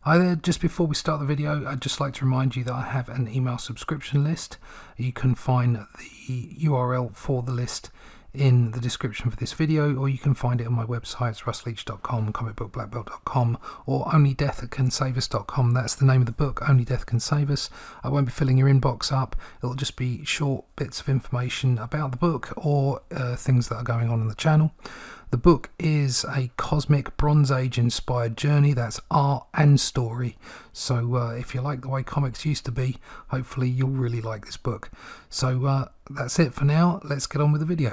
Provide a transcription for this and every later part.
Hi there, just before we start the video, I'd just like to remind you that I have an email subscription list. You can find the URL for the list in the description for this video, or you can find it on my websites, russleach.com, comicbookblackbelt.com, or onlydeathcansavus.com. That's the name of the book, Only Death Can Save Us. I won't be filling your inbox up. It'll just be short bits of information about the book or things that are going on in the channel. The book is a cosmic Bronze Age inspired journey. That's art and story. So if you like the way comics used to be, hopefully you'll really like this book. So that's it for now. Let's get on with the video.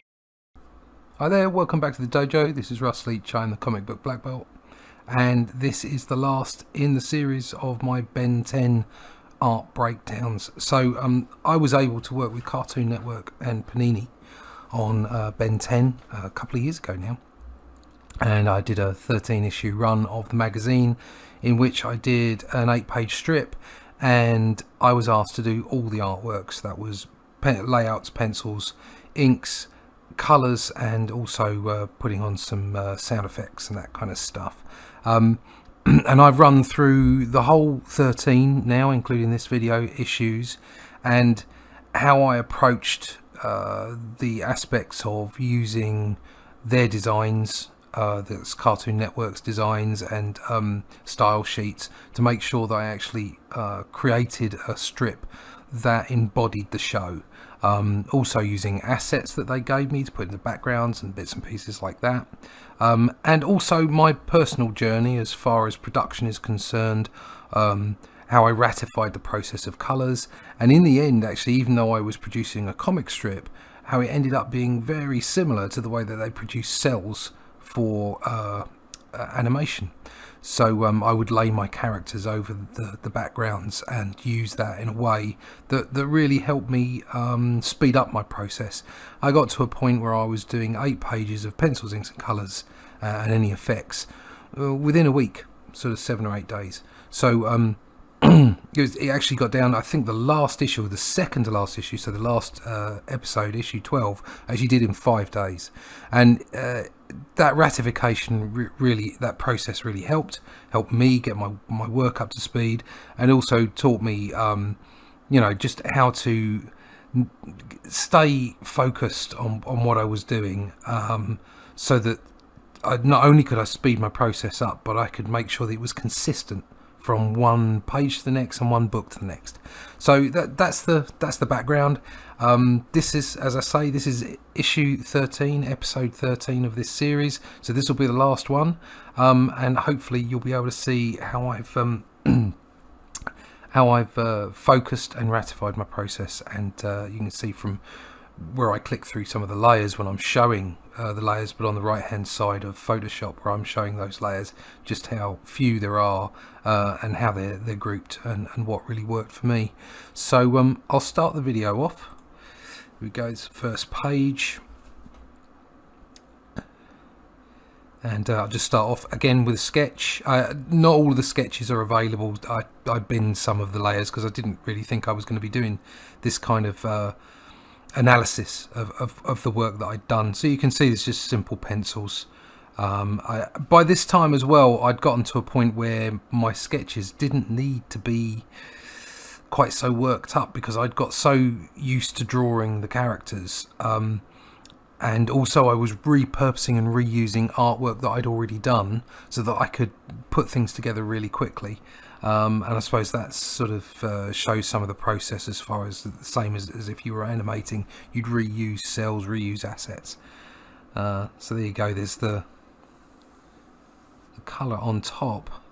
Hi there, welcome back to the dojo. This is Russ Leach. I'm the comic book black belt, and this is the last in the series of my Ben 10 art breakdowns. So I was able to work with Cartoon Network and Panini on Ben 10 a couple of years ago now, and I did a 13 issue run of the magazine in which I did an 8-page strip, and I was asked to do all the artworks. That was layouts, pencils, inks, colours, and also putting on some sound effects and that kind of stuff. And I've run through the whole 13 now, including this video, issues, and how I approached the aspects of using their designs, that's Cartoon Network's designs and style sheets, to make sure that I actually created a strip that embodied the show. Also using assets that they gave me to put in the backgrounds and bits and pieces like that. And also my personal journey as far as production is concerned, how I ratified the process of colours, and in the end, actually, even though I was producing a comic strip, how it ended up being very similar to the way that they produce cells for animation. So I would lay my characters over the backgrounds and use that in a way that really helped me speed up my process. I got to a point where I was doing 8 pages of pencils, inks and colours and any effects within a week, sort of 7 or 8 days. So it actually got down, I think the last issue, the second to last issue, so the last episode, issue 12, actually did in 5 days. And that ratification really, that process really helped me get my work up to speed, and also taught me just how to stay focused on what I was doing, so that not only could I speed my process up, but I could make sure that it was consistent from one page to the next and one book to the next. So that's the background. This is, as I say, this is issue 13, episode 13 of this series. So this will be the last one, and hopefully you'll be able to see how I've focused and ratified my process. And you can see from where I click through some of the layers when I'm showing the layers, but on the right hand side of Photoshop where I'm showing those layers, just how few there are, and how they're grouped, and what really worked for me. So I'll start the video off. Here we go, it's the first page, and I'll just start off again with a sketch. Not all of the sketches are available. I binned some of the layers because I didn't really think I was going to be doing this kind of analysis of the work that I'd done. So you can see it's just simple pencils. By this time as well, I'd gotten to a point where my sketches didn't need to be quite so worked up, because I'd got so used to drawing the characters, and also I was repurposing and reusing artwork that I'd already done so that I could put things together really quickly. And I suppose that sort of shows some of the process, as far as the same as if you were animating. You'd reuse cells, reuse assets. So there you go, there's the colour on top,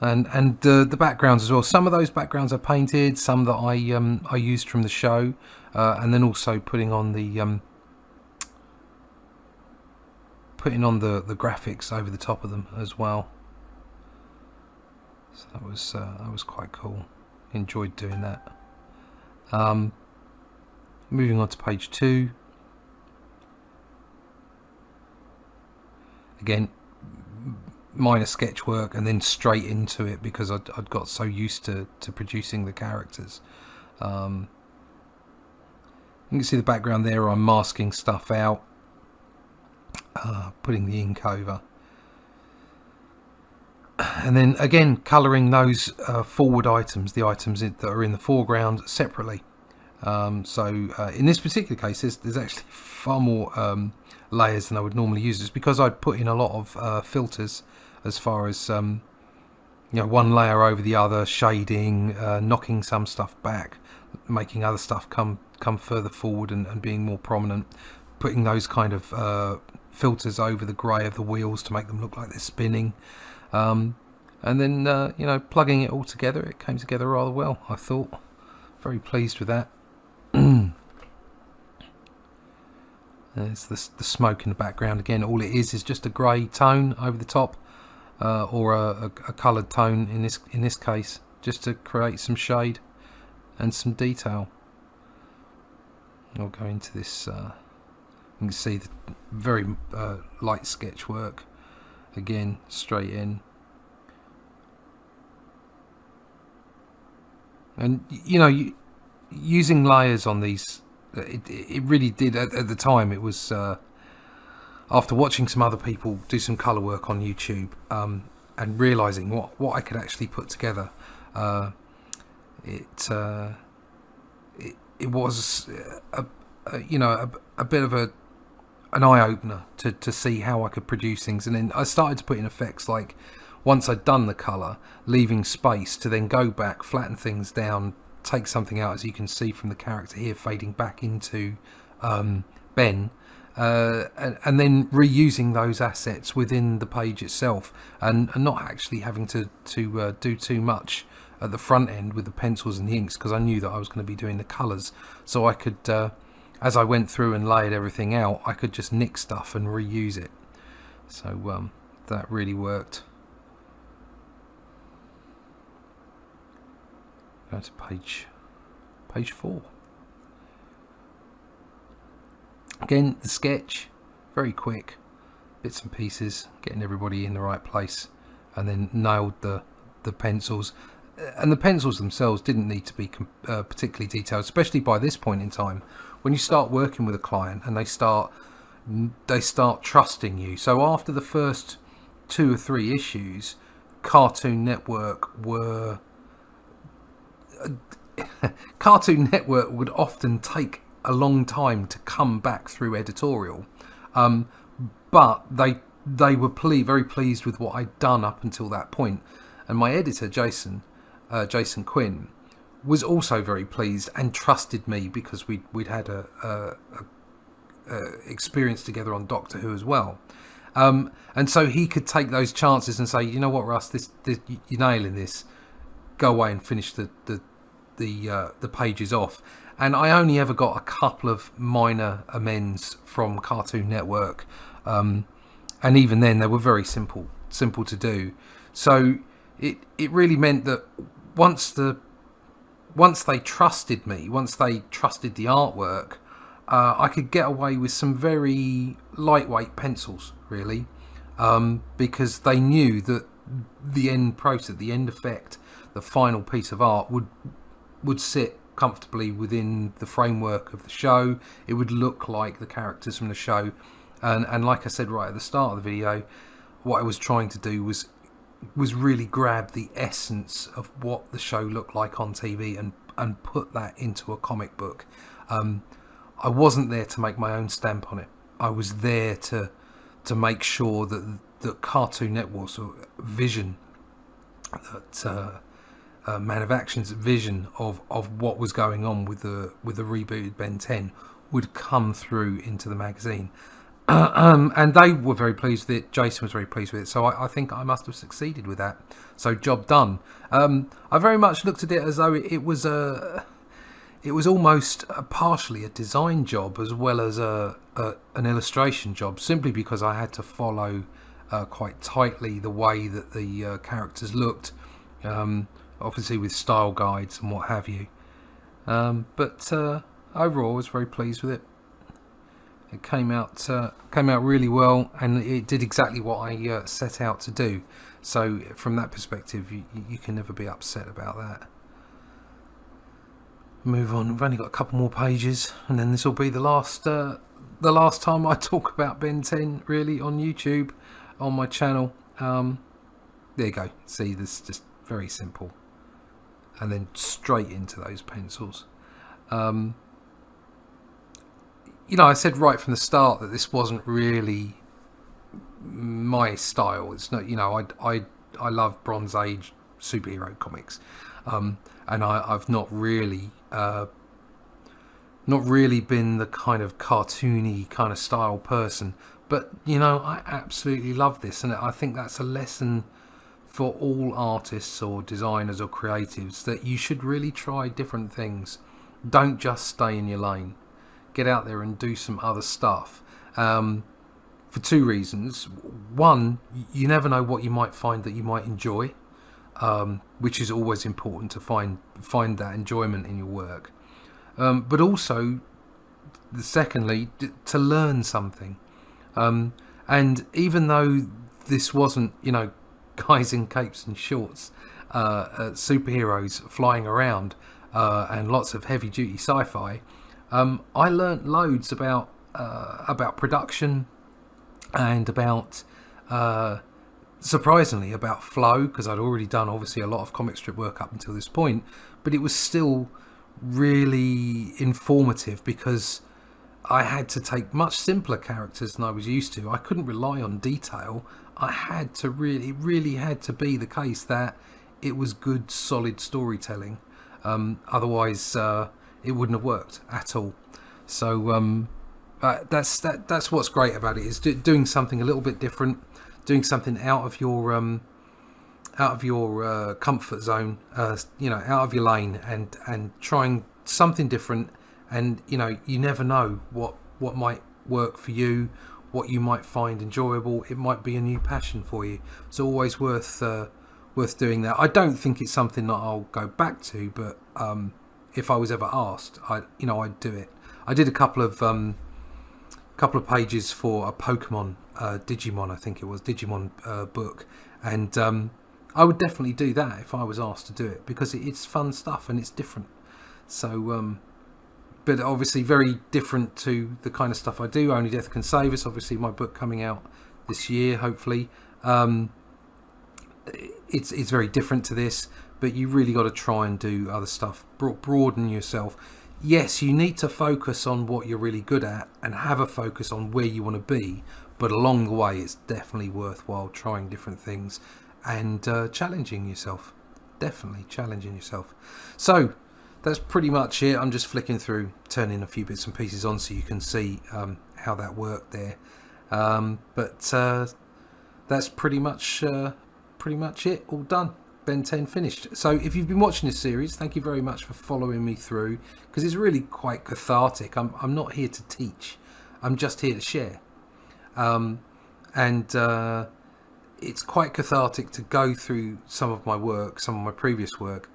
and the backgrounds as well. Some of those backgrounds are painted, some that I used from the show, and then also putting on the graphics over the top of them as well. So that was quite cool. Enjoyed doing that. Moving on to page 2. Again, minor sketch work, and then straight into it because I'd got so used to producing the characters. You can see the background there. I'm masking stuff out, putting the ink over. And then again, colouring those forward items, the items that are in the foreground, separately. In this particular case, there's actually far more layers than I would normally use. It's because I'd put in a lot of filters, as far as one layer over the other, shading, knocking some stuff back, making other stuff come further forward and being more prominent, putting those kind of filters over the grey of the wheels to make them look like they're spinning, and then plugging it all together. It came together rather well, I thought. Very pleased with that. There's the smoke in the background again. All it is just a grey tone over the top, or a coloured tone in this case, just to create some shade and some detail. I'll go into this. You can see the very light sketch work again, straight in. And using layers on these, it really did at the time. It was after watching some other people do some colour work on YouTube, and realising what I could actually put together. It was a bit of an eye-opener to see how I could produce things. And then I started to put in effects, like once I'd done the colour, leaving space to then go back, flatten things down, take something out, as you can see from the character here fading back into Ben, and then reusing those assets within the page itself, and not actually having to do too much at the front end with the pencils and the inks, because I knew that I was going to be doing the colours. So I could, as I went through and laid everything out, I could just nick stuff and reuse it. So that really worked. Go to page 4. Again, the sketch, very quick, bits and pieces, getting everybody in the right place, and then nailed the pencils. And the pencils themselves didn't need to be particularly detailed, especially by this point in time. When you start working with a client and they start trusting you. So after the first 2 or 3 issues, Cartoon Network would often take a long time to come back through editorial, but they were very pleased with what I'd done up until that point. And my editor, Jason Quinn, was also very pleased and trusted me, because we'd had a experience together on Doctor Who as well, and so he could take those chances and say, you know what, Russ, this you're nailing this. Go away and finish the pages off. And I only ever got a couple of minor amends from Cartoon Network, and even then they were very simple to do. So it really meant that once they trusted me, once they trusted the artwork, I could get away with some very lightweight pencils, really, because they knew that the end process, the end effect, the final piece of art would sit comfortably within the framework of the show. It would look like the characters from the show, and like I said right at the start of the video, what I was trying to do was really grab the essence of what the show looked like on TV and put that into a comic book. I wasn't there to make my own stamp on it. I was there to make sure that Cartoon Network's vision, that Man of Action's vision of what was going on with the rebooted Ben 10 would come through into the magazine. And they were very pleased with it. Jason was very pleased with it. So I think I must have succeeded with that. So job done. I very much looked at it as though it was almost partially a design job as well as an illustration job, simply because I had to follow quite tightly the way that the characters looked, obviously with style guides and what have you. But overall, I was very pleased with it. It came out really well, and it did exactly what I set out to do. So from that perspective, you can never be upset about that. Move on. We've only got a couple more pages, and then this will be the last time I talk about Ben 10 really on YouTube, on my channel. there you go. See, this is just very simple. And then straight into those pencils. You know, I said right from the start that this wasn't really my style. It's not, you know, I love Bronze Age superhero comics, and I've not really been the kind of cartoony kind of style person. But you know, I absolutely love this, and I think that's a lesson for all artists or designers or creatives, that you should really try different things. Don't just stay in your lane. Get out there and do some other stuff. For two reasons. One, you never know what you might find that you might enjoy, which is always important, to find that enjoyment in your work. But also, secondly, to learn something. And even though this wasn't, you know, guys in capes and shorts, superheroes flying around, and lots of heavy duty sci-fi, I learnt loads about production, and about surprisingly about flow, because I'd already done obviously a lot of comic strip work up until this point, but it was still really informative because I had to take much simpler characters than I was used to. I couldn't rely on detail. I had to really had to be the case that it was good, solid storytelling. Otherwise, it wouldn't have worked at all. So that's what's great about it, is doing something a little bit different, doing something out of your comfort zone, you know, out of your lane, and trying something different. And you know, you never know what might work for you, what you might find enjoyable. It might be a new passion for you. It's always worth doing that. I don't think it's something that I'll go back to, but if I was ever asked, I'd do it. I did a couple of pages for a Pokemon, Digimon, I think it was, Digimon book, and I would definitely do that if I was asked to do it, because it's fun stuff and it's different. So, but obviously very different to the kind of stuff I do. Only Death Can Save Us, obviously my book coming out this year, hopefully. It's very different to this, but you really got to try and do other stuff, broaden yourself. Yes, you need to focus on what you're really good at and have a focus on where you want to be, but along the way it's definitely worthwhile trying different things and challenging yourself. Definitely challenging yourself. So that's pretty much it. I'm just flicking through, turning a few bits and pieces on so you can see how that worked there. But that's pretty much it, all done. Ben 10 finished. So if you've been watching this series, thank you very much for following me through, because it's really quite cathartic. I'm not here to teach, I'm just here to share, and it's quite cathartic to go through some of my work, some of my previous work,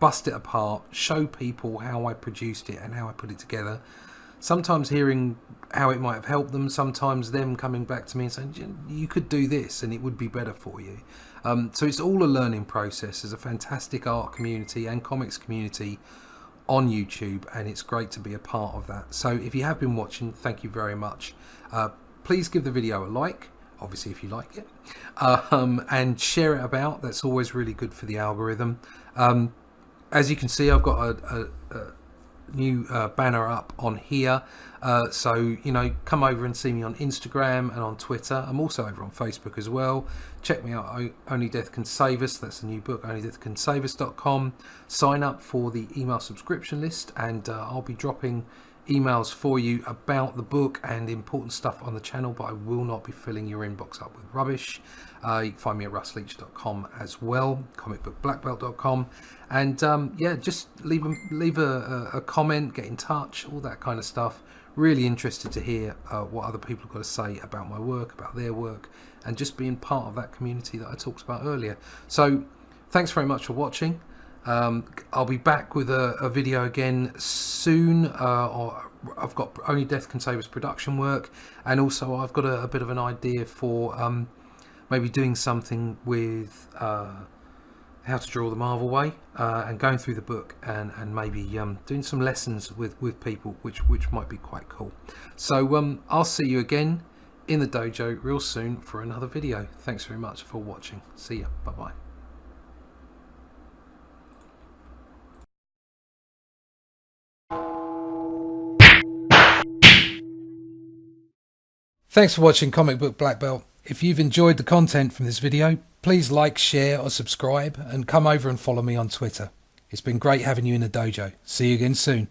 bust it apart, show people how I produced it and how I put it together. Sometimes hearing how it might have helped them, sometimes them coming back to me and saying, you could do this and it would be better for you. So it's all a learning process. There's a fantastic art community and comics community on YouTube, and it's great to be a part of that. So if you have been watching, thank you very much. Please give the video a like, obviously if you like it, and share it about. That's always really good for the algorithm. As you can see, I've got a new banner up on here, so you know, come over and see me on Instagram and on Twitter. I'm also over on Facebook as well. Check me out, Only Death Can Save Us. That's a new book, onlydeathcansaveus.com. Sign up for the email subscription list, and I'll be dropping emails for you about the book and important stuff on the channel, but I will not be filling your inbox up with rubbish. You can find me at russleach.com as well, comicbookblackbelt.com, and yeah, just leave a comment, get in touch, all that kind of stuff. Really interested to hear what other people have got to say about my work, about their work, and just being part of that community that I talked about earlier. So thanks very much for watching. I'll be back with a video again soon. I've got Only Death Can Save Us production work, and also I've got a bit of an idea for maybe doing something with How to Draw the Marvel Way, and going through the book and maybe doing some lessons with people, which might be quite cool. So I'll see you again in the dojo real soon for another video. Thanks very much for watching. See ya. Bye bye. Thanks for watching Comic Book Black Belt. If you've enjoyed the content from this video, please like, share or subscribe, and come over and follow me on Twitter. It's been great having you in the dojo. See you again soon.